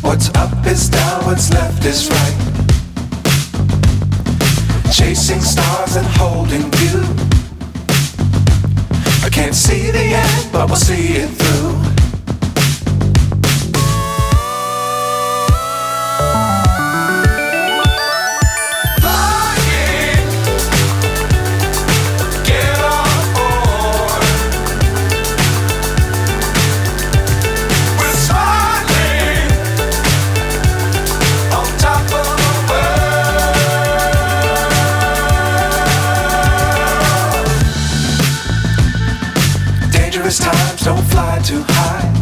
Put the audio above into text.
What's up is down, what's left is right. Chasing stars and holding you. I can't see the end, but we'll see it through. Times don't fly too high.